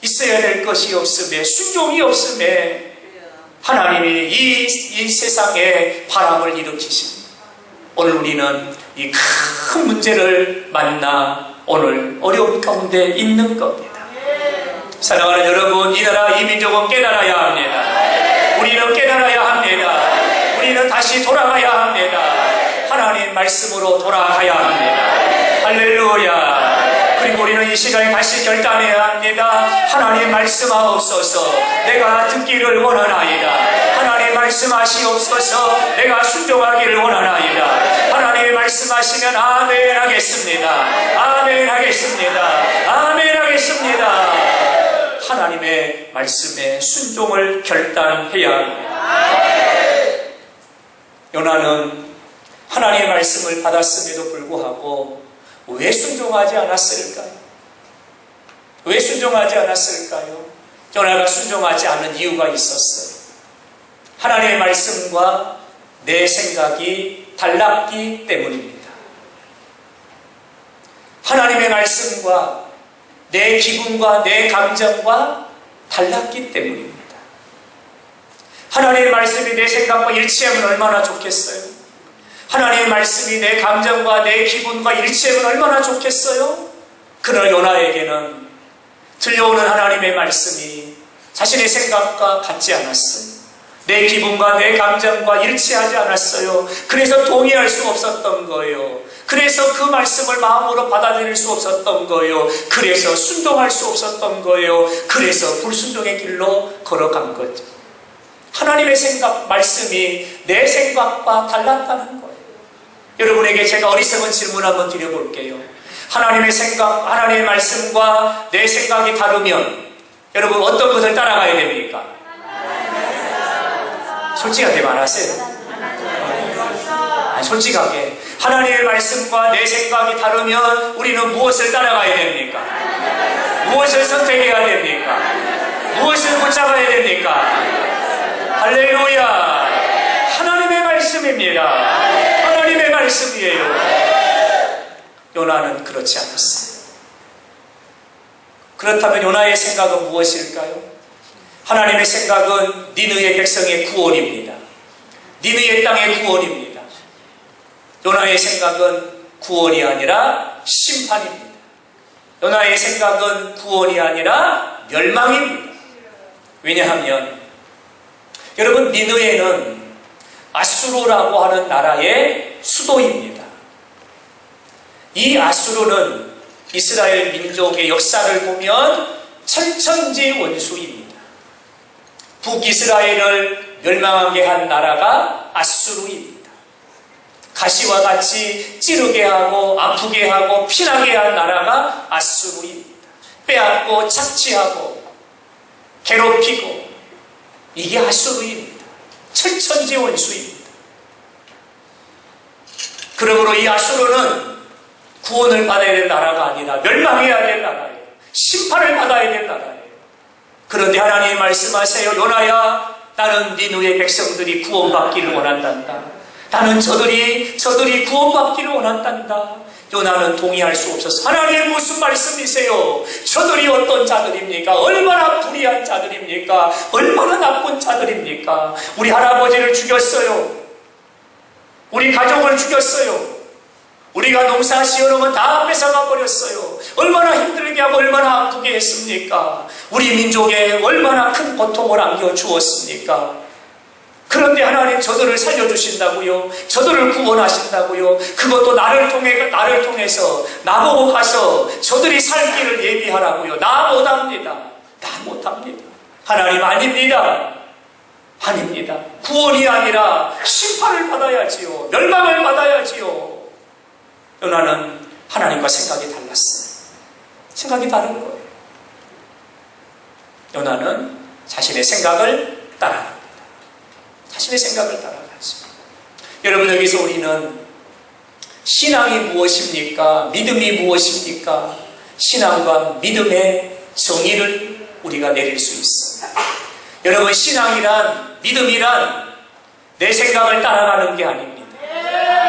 있어야 될 것이 없음에, 순종이 없음에 하나님이 이 세상에 바람을 일으키십니다. 오늘 우리는 이 큰 문제를 만나 오늘 어려움 가운데 있는 겁니다. 사랑하는 여러분, 이 나라 이 민족은 깨달아야 합니다. 우리는 깨달아야 합니다. 우리는 다시 돌아가야 합니다. 하나님 말씀으로 돌아가야 합니다. 할렐루야. 그리고 우리는 이 시간에 다시 결단해야 합니다. 하나님 말씀하옵소서. 내가 듣기를 원하나이다. 하나님 말씀하시옵소서. 내가 순종하기를 원하나이다. 하나님 말씀하시면 아멘 하겠습니다. 아멘 하겠습니다. 아멘 하겠습니다. 하나님의 말씀에 순종을 결단해야 합니다. 요나는 하나님의 말씀을 받았음에도 불구하고 왜 순종하지 않았을까요? 왜 순종하지 않았을까요? 요나가 순종하지 않은 이유가 있었어요. 하나님의 말씀과 내 생각이 달랐기 때문입니다. 하나님의 말씀과 내 기분과 내 감정과 달랐기 때문입니다. 하나님의 말씀이 내 생각과 일치하면 얼마나 좋겠어요? 하나님의 말씀이 내 감정과 내 기분과 일치하면 얼마나 좋겠어요? 그러나 요나에게는 들려오는 하나님의 말씀이 자신의 생각과 같지 않았어요. 내 기분과 내 감정과 일치하지 않았어요. 그래서 동의할 수 없었던 거예요. 그래서 그 말씀을 마음으로 받아들일 수 없었던 거예요. 그래서 순종할 수 없었던 거예요. 그래서 불순종의 길로 걸어간 거죠. 하나님의 생각, 말씀이 내 생각과 달랐다는 거예요. 여러분에게 제가 어리석은 질문 한번 드려볼게요. 하나님의 생각, 하나님의 말씀과 내 생각이 다르면 여러분 어떤 것을 따라가야 됩니까? 솔직하게 말하세요. 솔직하게. 하나님의 말씀과 내 생각이 다르면 우리는 무엇을 따라가야 됩니까? 무엇을 선택해야 됩니까? 무엇을 붙잡아야 됩니까? 할렐루야. 하나님의 말씀입니다. 하나님의 말씀이에요. 요나는 그렇지 않았어요. 그렇다면 요나의 생각은 무엇일까요? 하나님의 생각은 니느의 백성의 구원입니다. 니느의 땅의 구원입니다. 요나의 생각은 구원이 아니라 심판입니다. 요나의 생각은 구원이 아니라 멸망입니다. 왜냐하면 여러분, 니느웨는 아수르라고 하는 나라의 수도입니다. 이 아수르는 이스라엘 민족의 역사를 보면 천천지 원수입니다. 북이스라엘을 멸망하게 한 나라가 아수르입니다. 가시와 같이 찌르게 하고 아프게 하고 피나게 한 나라가 아수르입니다. 빼앗고 착취하고 괴롭히고, 이게 아수르입니다. 천천지 원수입니다. 그러므로 이 아수르는 구원을 받아야 될 나라가 아니라 멸망해야 될 나라예요. 심판을 받아야 될 나라예요. 그런데 하나님이 말씀하세요. 요나야, 나는 니느웨 백성들이 구원받기를 원한단다. 나는 저들이 구원받기를 원한단다. 요나는 동의할 수 없었어. 하나님 무슨 말씀이세요? 저들이 어떤 자들입니까? 얼마나 불의한 자들입니까? 얼마나 나쁜 자들입니까? 우리 할아버지를 죽였어요. 우리 가족을 죽였어요. 우리가 농사 지어놓으면 다 뺏어가 버렸어요. 얼마나 힘들게 하고 얼마나 아프게 했습니까? 우리 민족에 얼마나 큰 고통을 안겨주었습니까? 그런데 하나님 저들을 살려주신다고요? 저들을 구원하신다고요? 그것도 나를 통해서 나보고 가서 저들이 살 길을 예비하라고요? 나 못합니다. 나 못합니다. 하나님 아닙니다. 아닙니다. 구원이 아니라 심판을 받아야지요. 멸망을 받아야지요. 요나는 하나님과 생각이 달랐어요. 생각이 다른 거예요. 요나는 자신의 생각을 따라갑니다. 자신의 생각을 따라가죠. 여러분, 여기서 우리는 신앙이 무엇입니까? 믿음이 무엇입니까? 신앙과 믿음의 정의를 우리가 내릴 수 있습니다. 여러분, 신앙이란, 믿음이란 내 생각을 따라가는 게 아닙니다.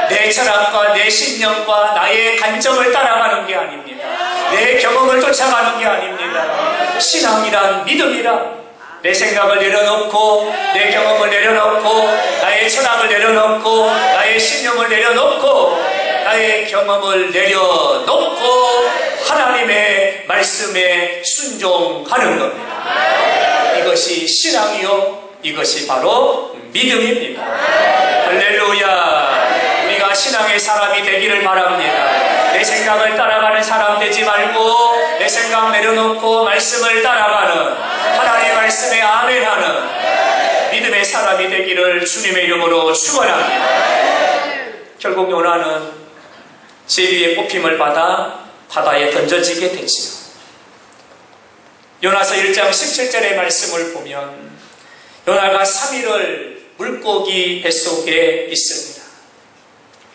내 철학과 내 신념과 나의 간정을 따라가는 게 아닙니다. 아닙니다. 내 경험을 쫓아가는 게 아닙니다. 신앙이란 믿음이란 내 생각을 내려놓고 내 경험을 내려놓고 나의 철학을 내려놓고 나의 신념을 내려놓고 나의 경험을 내려놓고 하나님의 말씀에 순종하는 겁니다. 이것이 신앙이요, 이것이 바로 믿음입니다. 할렐루야. 우리가 신앙의 사람이 되기를 바랍니다. 내 생각을 따라가는 사람 되지 말고 내 생각 내려놓고 말씀을 따라가는, 하나님의 말씀에 아멘하는 믿음의 사람이 되기를 주님의 이름으로 축원합니다. 결국 요나는 제비의 뽑힘을 받아 바다에 던져지게 되지요. 요나서 1장 17절의 말씀을 보면 요나가 3일을 물고기 뱃속에 있습니다.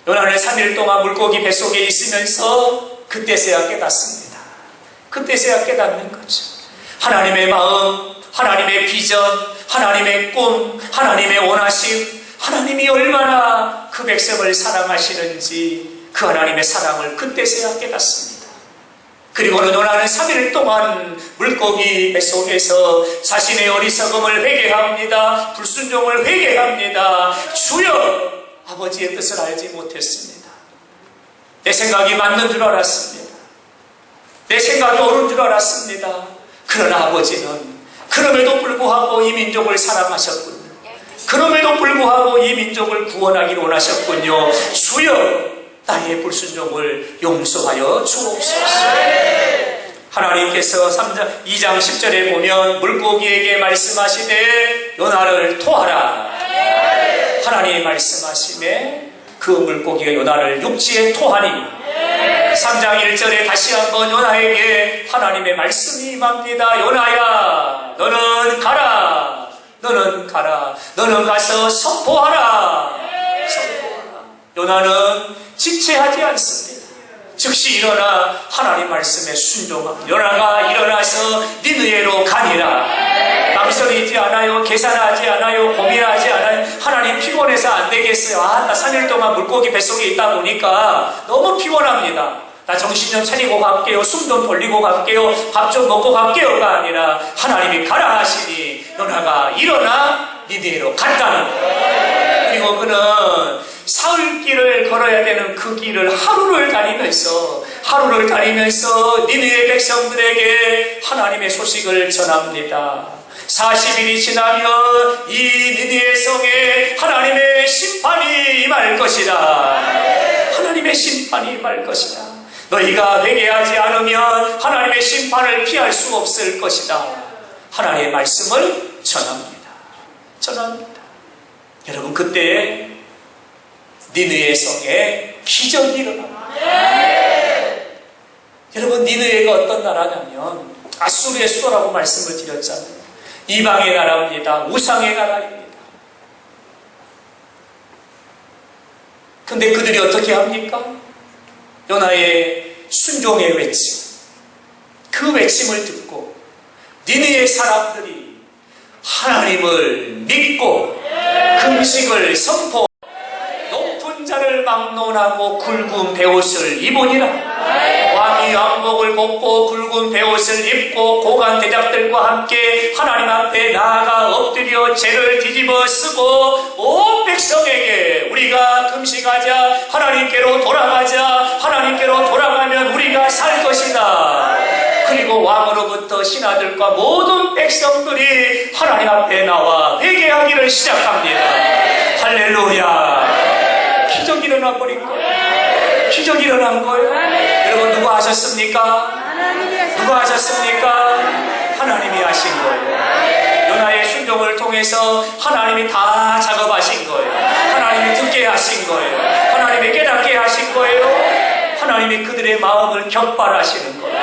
요나는 3일 동안 물고기 뱃속에 있으면서 그때서야 깨닫습니다. 그때서야 깨닫는 거죠. 하나님의 마음, 하나님의 비전, 하나님의 꿈, 하나님의 원하심, 하나님이 얼마나 그 백성을 사랑하시는지 그 하나님의 사랑을 그때서야 깨닫습니다. 그리고는 요나는 3일 동안 물고기 뱃속에서 자신의 어리석음을 회개합니다. 불순종을 회개합니다. 주여, 아버지의 뜻을 알지 못했습니다. 내 생각이 맞는 줄 알았습니다. 내 생각이 옳은 줄 알았습니다. 그러나 아버지는 그럼에도 불구하고 이 민족을 사랑하셨군요. 그럼에도 불구하고 이 민족을 구원하기를 원하셨군요. 주여, 나의 불순종을 용서하여 주옵소서. 하나님께서 2장 10절에 보면 물고기에게 말씀하시되 요나를 토하라. 하나님이 말씀하시매 그 물고기가 요나를 육지에 토하니 3장 1절에 다시 한번 요나에게 하나님의 말씀이 임합니다. 요나야, 너는 가라. 너는 가라. 너는 가서 선포하라. 선포하라. 요나는 지체하지 않습니다. 즉시 일어나 하나님 말씀에 순종합니다. 요나가 일어나서 니느웨로 가니라. 망설이지 않아요. 계산하지 않아요. 고민하지 않아요. 하나님 피곤해서 안 되겠어요. 나 3일 동안 물고기 뱃속에 있다 보니까 너무 피곤합니다. 나 정신 좀 차리고 갈게요. 숨 좀 돌리고 갈게요. 밥 좀 먹고 갈게요가 아니라 하나님이 가라 하시니 요나가 일어나 니느웨로 갔다는 거예요. 그리고 그는 사흘 길을 걸어야 되는 그 길을 하루를 다니면서 니느웨 백성들에게 하나님의 소식을 전합니다. 40일이 지나면 이 니느웨 성에 하나님의 심판이 임할 것이다. 하나님의 심판이 임할 것이다. 너희가 회개하지 않으면 하나님의 심판을 피할 수 없을 것이다. 하나님의 말씀을 전합니다. 여러분, 그때 니느웨 성에 기적이 일어납니다. 여러분, 니느웨가 어떤 나라냐면 아수르의 수도라고 말씀을 드렸잖아요. 이방의 나라입니다. 우상의 나라입니다. 근데 그들이 어떻게 합니까? 요나의 순종의 외침, 그 외침을 듣고 니느웨 사람들이 하나님을 믿고 금식을 선포, 높은 자를 막론하고 굵은 베옷을 입으니라. 왕이 왕복을 벗고 굵은 베옷을 입고 고관 대작들과 함께 하나님 앞에 나아가 엎드려 죄를 뒤집어 쓰고 온 백성에게 우리가 금식하자, 하나님께로 돌아가자, 하나님께로 돌아가면 우리가 살 것이다. 그리고 왕으로부터 신하들과 모든 백성들이 하나님 앞에 나와 회개하기를 시작합니다. 할렐루야. 기적이 일어나 버린 거예요. 기적이 일어난 거예요. 여러분, 누가 하셨습니까? 누가 하셨습니까? 하나님이 하신 거예요. 요나의 순종을 통해서 하나님이 다 작업하신 거예요. 하나님이 듣게 하신 거예요. 하나님이 깨닫게 하신 거예요. 하나님이 그들의 마음을 격발하시는 거예요.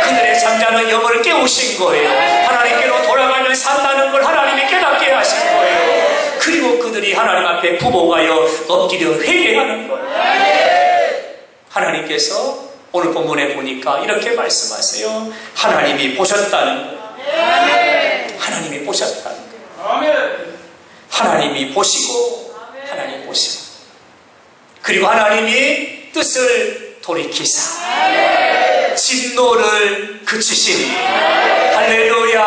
그들의 잠자는 영을 깨우신 거예요. 하나님께로 돌아가면 산다는 걸 하나님이 깨닫게 하신 거예요. 그리고 그들이 하나님 앞에 부복하여 엎드려 회개하는 거예요. 하나님께서 오늘 본문에 보니까 이렇게 말씀하세요. 하나님이 보셨다는 거예요. 하나님이 보셨다는 거예요. 하나님이 보시고, 하나님 보시고, 그리고 하나님이 뜻을 돌이키사 진노를 그치시니. 할렐루야.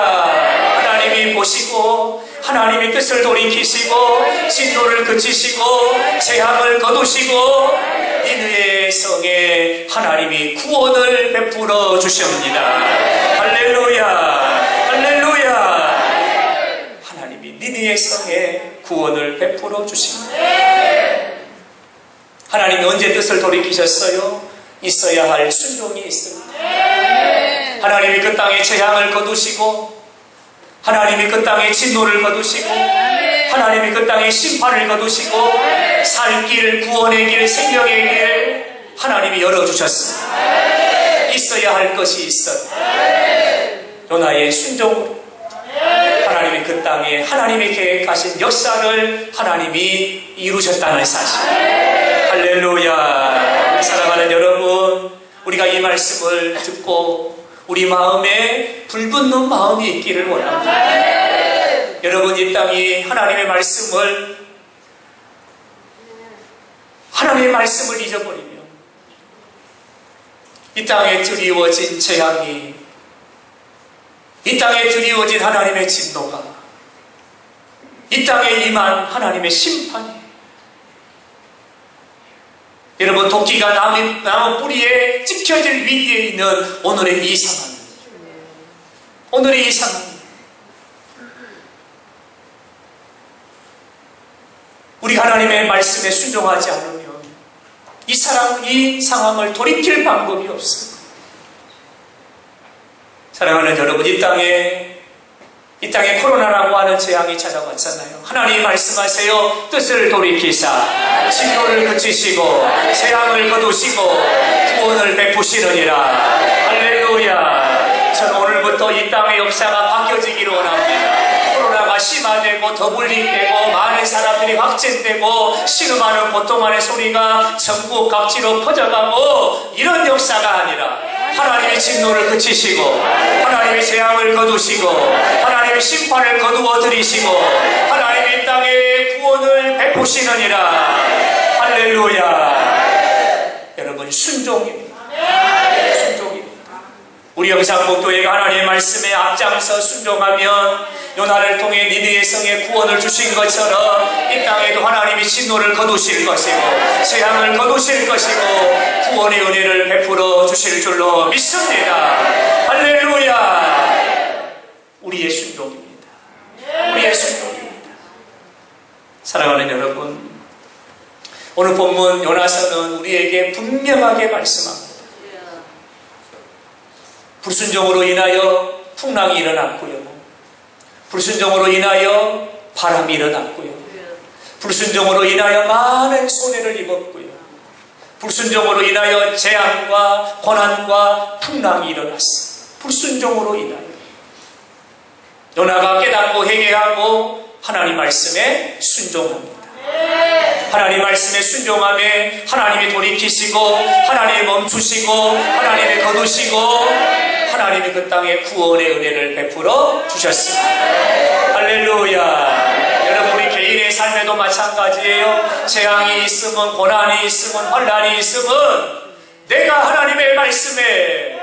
하나님이 보시고 하나님의 뜻을 돌이키시고 진노를 그치시고 재앙을 거두시고 니느웨 성에 하나님이 구원을 베풀어 주십니다. 할렐루야. 할렐루야. 하나님이 니느웨 성에 구원을 베풀어 주십니다. 하나님이 언제 뜻을 돌이키셨어요? 있어야 할 순종이 있습니다. 하나님이 그 땅에 재앙을 거두시고 하나님이 그 땅에 진노를 거두시고 하나님이 그 땅에 심판을 거두시고 살 길, 구원의 길, 생명의 길 하나님이 열어주셨습니다. 있어야 할 것이 있어요. 요나의 순종으로 하나님이 그 땅에 하나님이 계획하신 역사를 하나님이 이루셨다는 사실. 할렐루야. 사랑하는 여러분, 우리가 이 말씀을 듣고 우리 마음에 불붙는 마음이 있기를 원합니다. 여러분, 이 땅이 하나님의 말씀을 잊어버리면 이 땅에 드리워진 재앙이, 이 땅에 드리워진 하나님의 진노가, 이 땅에 임한 하나님의 심판이, 여러분, 도끼가 나무 뿌리에 찍혀질 위기에 있는 오늘의 이 상황, 오늘의 이 상황, 우리 하나님의 말씀에 순종하지 않으면 이 상황을 돌이킬 방법이 없습니다. 사랑하는 여러분, 이 땅에 코로나라고 하는 재앙이 찾아왔잖아요. 하나님 말씀하세요. 뜻을 돌이키사 진노를 그치시고 재앙을 거두시고 구원을 베푸시느니라. 할렐루야. 저는 오늘부터 이 땅의 역사가 바뀌어지기를 원합니다. 코로나가 심화되고 더블링되고 많은 사람들이 확진되고 신음하는 고통하는 소리가 전국 각지로 퍼져가고 이런 역사가 아니라 하나님의 진노를 그치시고 하나님의 재앙을 거두시고 하나님의 심판을 거두어 들이시고 하나님의 땅에 구원을 베푸시느니라. 할렐루야. 여러분, 순종입니다. 순종입니다. 우리 영상복교회가 하나님의 말씀에 앞장서 순종하면 요나를 통해 니느웨 성에 구원을 주신 것처럼 이 땅에도 하나님이 진노를 거두실 것이고 재앙을 거두실 것이고 구원의 은혜를 베풀어 주실 줄로 믿습니다. 할렐루야. 우리의 순종입니다. 우리의 순종입니다. 사랑하는 여러분, 오늘 본문 요나서는 우리에게 분명하게 말씀합니다. 불순종으로 인하여 풍랑이 일어났고요. 불순종으로 인하여 바람이 일어났고요. 불순종으로 인하여 많은 손해를 입었고요. 불순종으로 인하여 재앙과 고난과 풍랑이 일어났습니다. 불순종으로 인하여. 요나가 깨닫고 회개하고 하나님 말씀에 순종합니다. 하나님 말씀에 순종함에 하나님이 돌이키시고 하나님이 멈추시고 하나님이 거두시고 하나님이 그 땅에 구원의 은혜를 베풀어 주셨습니다. 할렐루야. 여러분, 우리 개인의 삶에도 마찬가지예요. 재앙이 있으면, 고난이 있으면, 환난이 있으면 내가 하나님의 말씀에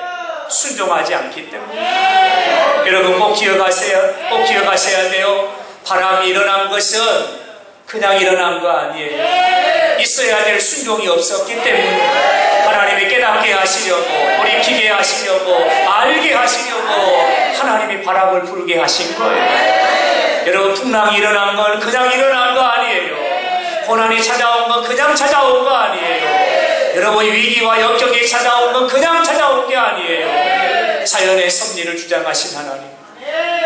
순종하지 않기 때문에. 여러분, 꼭 기억하셔야 돼요. 바람이 일어난 것은 그냥 일어난 거 아니에요. 있어야 될 순종이 없었기 때문에 하나님이 깨닫게 하시려고, 돌이키게 하시려고, 알게 하시려고 하나님이 바람을 불게 하신 거예요. 여러분, 풍랑이 일어난 건 그냥 일어난 거 아니에요. 고난이 찾아온 건 그냥 찾아온 거 아니에요. 여러분, 위기와 역경이 찾아온 건 그냥 찾아온 게 아니에요. 자연의 섭리를 주장하신 하나님,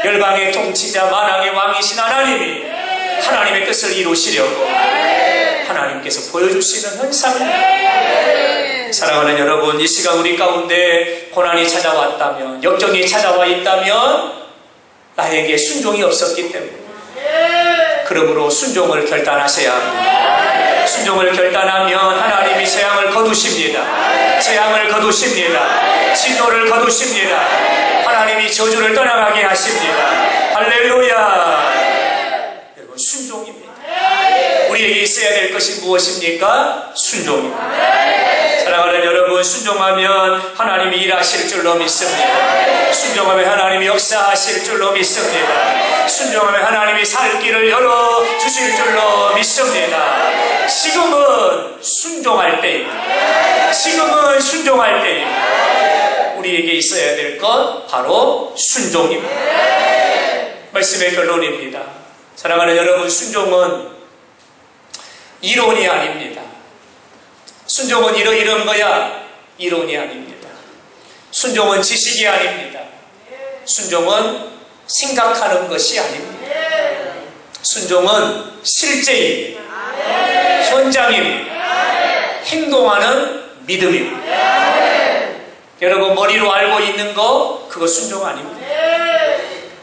열방의 통치자 만왕의 왕이신 하나님이 하나님의 뜻을 이루시려고 하나님께서 보여주시는 현상입니다. 사랑하는 여러분, 이 시간 우리 가운데 고난이 찾아왔다면, 역경이 찾아와 있다면 나에게 순종이 없었기 때문에, 그러므로 순종을 결단하셔야 합니다. 순종을 결단하면 하나님이 재앙을 거두십니다. 재앙을 거두십니다. 진노를 거두십니다. 하나님이 저주를 떠나가게 하십니다. 할렐루야. 여러분, 순종입니다. 우리에게 있어야 될 것이 무엇입니까? 순종입니다. 사랑하는 여러분, 순종하면 하나님이 일하실 줄로 믿습니다. 순종하면 하나님이 역사하실 줄로 믿습니다. 순종하면 하나님이 살 길을 열어주실 줄로 믿습니다. 지금은 순종할 때입니다. 지금은 순종할 때입니다. 우리에게 있어야 될 것 바로 순종입니다. 말씀의 결론입니다. 사랑하는 여러분, 순종은 이론이 아닙니다. 순종은 이런 거야, 이론이 아닙니다. 순종은 지식이 아닙니다. 순종은 생각하는 것이 아닙니다. 순종은 실제입니다. 현장입니다. 행동하는 믿음입니다. 여러분, 머리로 알고 있는 거 그거 순종 아닙니다.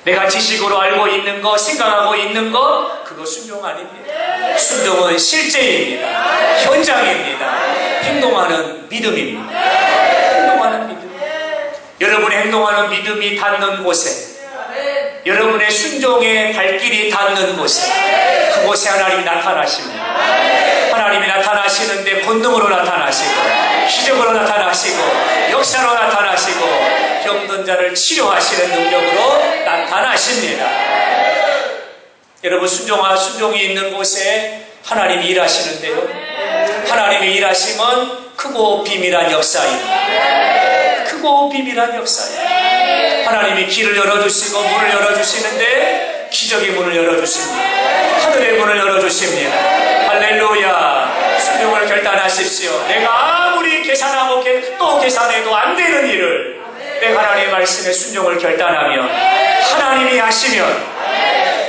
내가 지식으로 알고 있는 거, 생각하고 있는 거 그거 순종 아닙니다. 순종은 실제입니다. 현장입니다. 행동하는 믿음입니다. 행동하는 믿음. 여러분의 행동하는 믿음이 닿는 곳에, 여러분의 순종의 발길이 닿는 곳에, 그곳에 하나님이 나타나십니다. 하나님이 나타나시는데 본능으로 나타나시고, 기적으로 나타나시고, 역사로 나타나시고, 병든 자를 치료하시는 능력으로 나타나십니다. 여러분, 순종이 있는 곳에 하나님이 일하시는데요. 하나님이 일하심은 크고 비밀한 역사입니다. 크고 비밀한 역사입니다. 하나님이 길을 열어주시고 문을 열어주시는데 기적의 문을 열어주십니다. 하늘의 문을 열어주십니다. 할렐루야. 순종을 결단하십시오. 내가 아무리 계산하고 또 계산해도 안 되는 일을 내가 하나님의 말씀에 순종을 결단하면 하나님이 하시면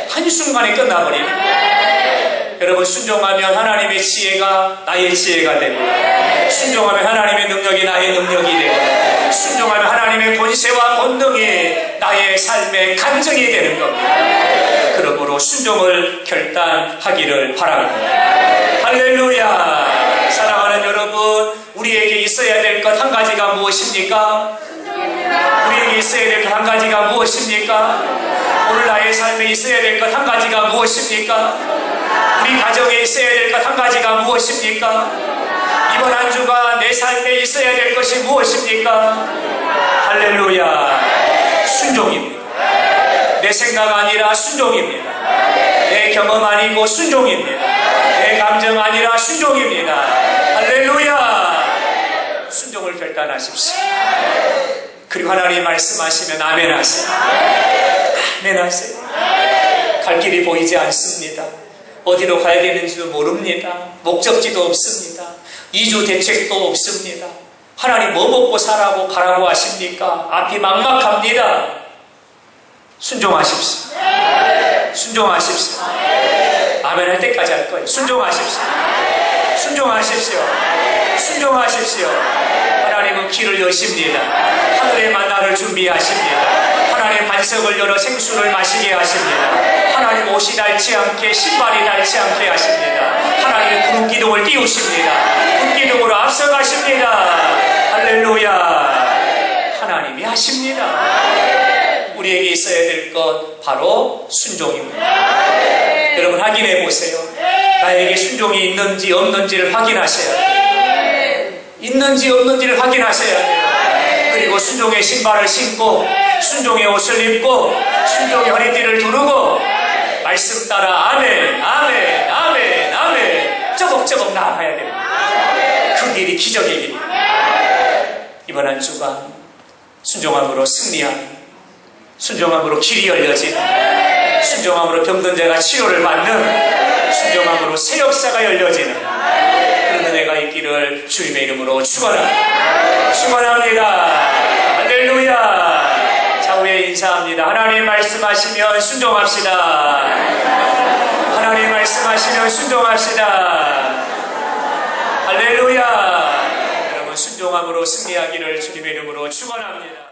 한순간에 끝나버립니다. 여러분, 순종하면 하나님의 지혜가 나의 지혜가 되고, 순종하면 하나님의 능력이 나의 능력이 되고, 순종하면 하나님의 권세와 권능이 나의 삶의 간증이 되는 겁니다. 그러므로 순종을 결단하기를 바랍니다. 할렐루야. 사랑하는 여러분, 우리에게 있어야 될 것 한 가지가 무엇입니까? 우리에게 있어야 될 것 한 가지가 무엇입니까? 오늘 나의 삶에 있어야 될 것 한 가지가 무엇입니까? 우리 가정에 있어야 될 것 한 가지가 무엇입니까? 이번 한 주가 내 삶에 있어야 될 것이 무엇입니까? 할렐루야. 순종입니다. 내 생각 아니라 순종입니다. 내 경험 아니고 순종입니다. 내 감정 아니라 순종입니다. 할렐루야. 순종을 결단하십시오. 그리고 하나님 말씀하시면 아멘 하세요. 아멘 하세요. 갈 길이 보이지 않습니다. 어디로 가야 되는지도 모릅니다. 목적지도 없습니다. 이주 대책도 없습니다. 하나님 뭐 먹고 사라고 가라고 하십니까? 앞이 막막합니다. 순종하십시오. 순종하십시오. 아멘 할 때까지 할 거예요. 순종하십시오. 순종하십시오. 순종하십시오. 하나님은 길을 여십니다. 하늘의 만나를 준비하십니다. 하나님 반석을 열어 생수를 마시게 하십니다. 하나님 옷이 닳지 않게, 신발이 닳지 않게 하십니다. 하나님 구름 기둥을 띄우십니다. 구름 기둥으로 앞서가십니다. 할렐루야. 하나님이 하십니다. 우리에게 있어야 될 것 바로 순종입니다. 여러분, 확인해 보세요. 나에게 순종이 있는지 없는지를 확인하셔야 돼요. 있는지 없는지를 확인하셔야 돼요. 그리고 순종의 신발을 신고, 순종의 옷을 입고, 순종의 허리띠를 두르고, 말씀 따라 아멘, 아멘, 아멘, 아멘 쪼벅쪼벅 나아가야 됩니다. 그 길이 기적의 길입니다. 이번 한 주간 순종함으로 승리하는, 순종함으로 길이 열려지는, 순종함으로 병든 자가 치료를 받는, 순종함으로 새 역사가 열려지는 그런 은혜가 있기를 주님의 이름으로 축원합니다. 축원합니다. 할렐루야. 좌우에 인사합니다. 하나님 말씀하시면 순종합시다. 하나님 말씀하시면 순종합시다. 할렐루야. 여러분, 순종함으로 승리하기를 주님의 이름으로 축원합니다.